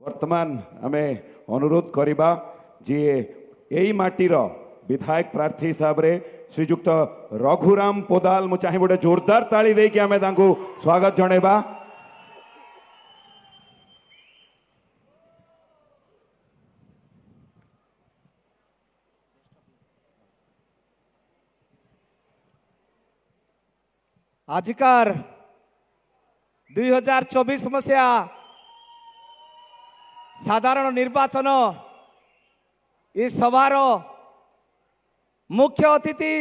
वर्तमान आमे अनुरोध करवा जी यही माटीर विधायक प्रार्थी हिसाब रे श्रीजुक्त रघुराम पोदाल मु चाहे गोटे जोरदार ताली दे कि आमे तांको स्वागत जणेबा। आजिकार 2024 मसीहा साधारण निर्वाचन ये सभार मुख्य अतिथि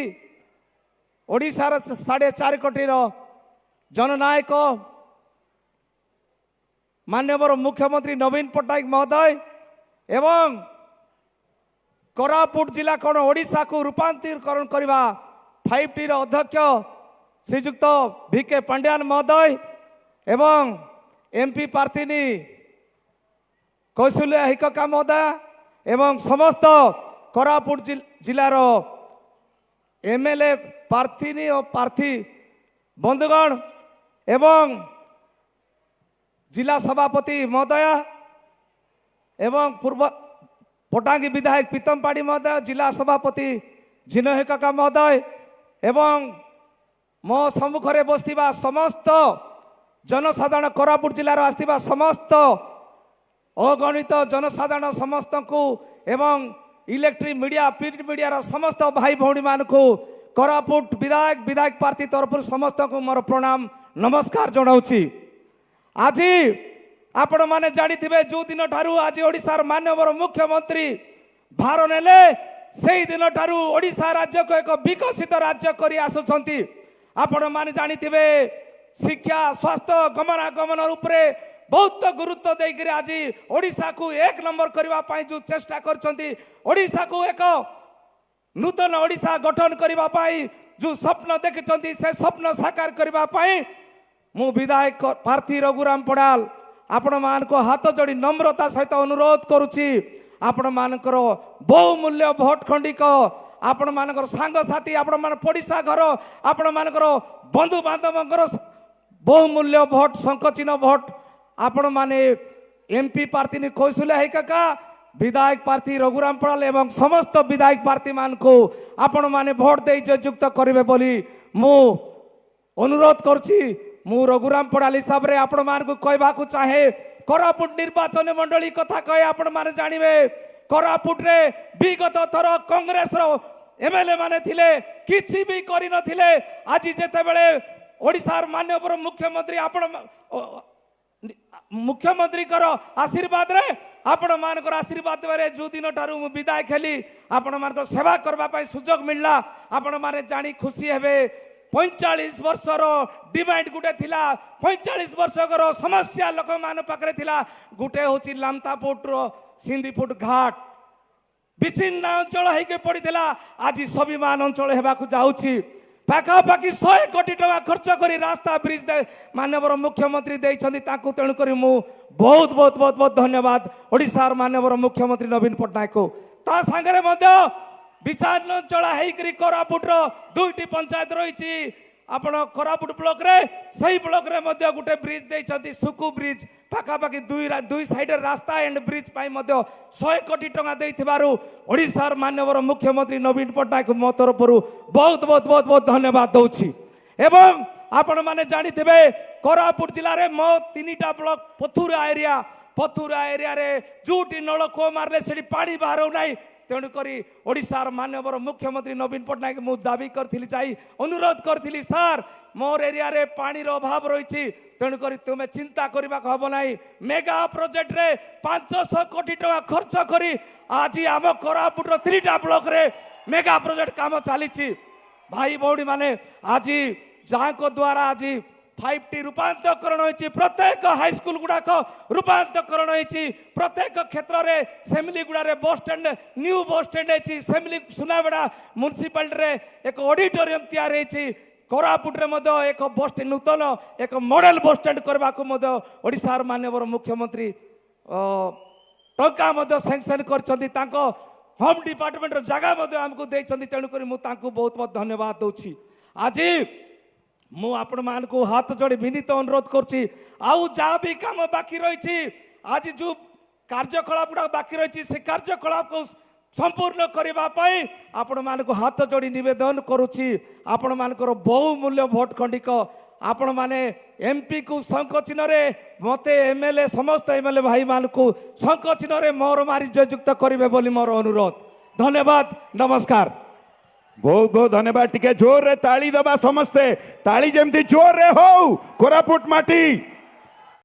ओडिशार 4.5 कोटीर जननायक माननीय मुख्यमंत्री नवीन पट्टनायक महोदय एवं कोरापुट जिला कौन ओडिशा को रूपांतरीकरण करवा 5T अध्यक्ष श्रीजुक्त VK पांड्यान महोदय एवं MP प्रार्थी कौशल्या हिकका महोदय एवं समस्त कोरापुट जिलार MLA प्रार्थी और प्रार्थी बंधुगण एवं जिला सभापति महोदय एवं पूर्व पटांगी विधायक पीतम पाड़ी महोदय जिला सभापति जिनो हिकका महोदय एवं मो सम्मुखरे बसथिबा समस्त जनसाधारण कोरापुट जिलार आसथिबा समस्त अगणित जनसाधारण समस्त को एवं इलेक्ट्रिक मीडिया प्रिंट मीडिया समस्त भाई भौणी मान को कोरापुट विधायक प्रार्थी तरफ समस्त को मोर प्रणाम नमस्कार जनाऊँगी। आज आपण माने जानिथिबे जो दिन ठारू आज ओडिशार माननीय मुख्यमंत्री भार नेले सेही दिन ठारू ओडिशा राज्य को एक विकसित राज्य करी आसुछंती। आपण माने जानिथिबे शिक्षा स्वास्थ्य गमनागमन उपरे बहुत गुरुत्व देकर आज ओडिशा को 1 नंबर करबा पाई जो चेष्टा करछंती ओडिशा को एक नूतन ओडिशा गठन करबा पाई जो स्वप्न देखिछंती से स्वप्न साकार करबा पाई मु विधायक प्रार्थी रघुराम पोदाल आपण मान को हाथ जोड़ी नम्रता सहित अनुरोध करुछि। आपण मानकर बहुमूल्य भोट खंडिक आपण मानकर सांग साथी आपण मान पड़िशा घर आपण मानकर बंधु बांधवंकर बहुमूल्य भोट संकचिन भोट आपण माने MP प्रार्थी कौशल्या हिकका विधायक प्रार्थी रघुराम पोदाल एवं समस्त विधायक प्रार्थी मान को आपण माने भोट दे जययुक्त करिवे बोली मु अनुरोध करछि। मु रघुराम पोदाल हिसाब रे आपण मान को कहबा को चाहे कोरापुट निर्वाचन मंडली कथा कहे आपण माने जानिबे कोरापुट रे विगत थर कांग्रेस रो MLA माने थिले किछि भी करि नथिले आज जेते बेले ओडिशार माननीय मुख्यमंत्री आपण मुख्यमंत्री कर आशीर्वाद रे आपण मानकर आशीर्वाद रे जो दिन ठारू विदाय खेली आपण मानकर सेवा करबा पई सुजोग मिलला आपण माने जानी खुशी हेबे। 45 वर्षर डिमांड गुटे थिला 45 वर्षर समस्या लोक मान पाखरे थिला गुटे होची लामतापुट रो सिंदीपुट घाट विचिन्न अंचल होके पड़ीला आज स्वाभिमान अंचल हेबाकू जाउछि पाखापाखि 100 कोटी टका खर्च करी रास्ता ब्रिज माननीय मुख्यमंत्री देइछन्ती ताकू तेणु करी मु बहुत बहुत बहुत बहुत धन्यवाद ओडिशार माननीय मुख्यमंत्री नवीन पट्टनायक को ता संगे मध्य विचार अंचल होकर कोरापुट दुईटी पंचायत रही आपण कोरापुट ब्लॉक रे सही ब्लॉक रे मध्य गुटे ब्रिज देइछन्ती सुकु ब्रिज पाखापाखि दुई साइड रास्ता एंड ब्रिज पाई मध्य 100 कोटी टका देइथिबारु ओडिशार माननीय मुख्यमंत्री नवीन पट्टनायक मो तरफरु बहुत बहुत बहुत बहुत धन्यवाद दउछि। एवं आपण माने जानिथिबे कोरापुट जिल्ला रे मो 3टा ब्लॉक पथुरा एरिया रे जोटी नलको मारले सेठी पानी बाहर नाही तेणुकरी ओडिशार माननीय मुख्यमंत्री नवीन पट्टनायक मु दाबी करथिली चाहि अनुरोध करथिली सर मोर एरिया रे पानी रो अभाव रही तेणुकरी तुमे चिंता करबा को हबो नाही मेगा प्रोजेक्ट रे 500 कोटी टका खर्च करी आज आम कोरापुट रो 3टा ब्लॉक रे मेगा प्रोजेक्ट काम चली भाई भौणी माने आज जहाँ को द्वारा आज 5T रूपांतरण होइछि प्रत्येक हाईस्कूल गुड़ाक रूपांतरण होइछि प्रत्येक क्षेत्र रे सेमिली गुड़ा रे bus stand new bus stand होइछि सेमिली सुनाबेड़ा म्युनिसिपालिटी रे एक ऑडिटोरियम तैयार होइछि कोरापुट रे मध्य एक बस स्टैंड नूतन एक मॉडल बस स्टैंड करबा को मध्य ओडिशार माननीय मुख्यमंत्री टंका मध्य सैंक्शन करछन्ती तांको होम डिपार्टमेंट रो जगह मध्य हमकु देइछन्ती तेणु करी मु तांको बहुत बहुत धन्यवाद दउछि। आज मु आपण मान को हाथ जोड़ी विनीत अनुरोध करछि आउ जहाँ भी काम बाकी रही आज जो କାର୍ଯ୍ୟକଳାପ ଗୁଡା ବାକି ରହିଛି ସେ କାର୍ଯ୍ୟକଳାପକୁ संपूर्ण करने आपण मानक हाथ जोड़ी निवेदन करुच्ची आपण मानकर बहुमूल्य भोट खंडिक आपण माने एमपी को शंख चिन्ह रे मते एमएलए समस्त एमएलए भाई मानक शंख चिन्ह रे मोर मारी जययुक्त करिवे बोली मोर अनुरोध। धन्यवाद, नमस्कार। बहुत बहुत धन्यवाद। टिके जोर रे ताली दबा समस्ते, ताली जेमती जोर रे हो कोरापुट माटी।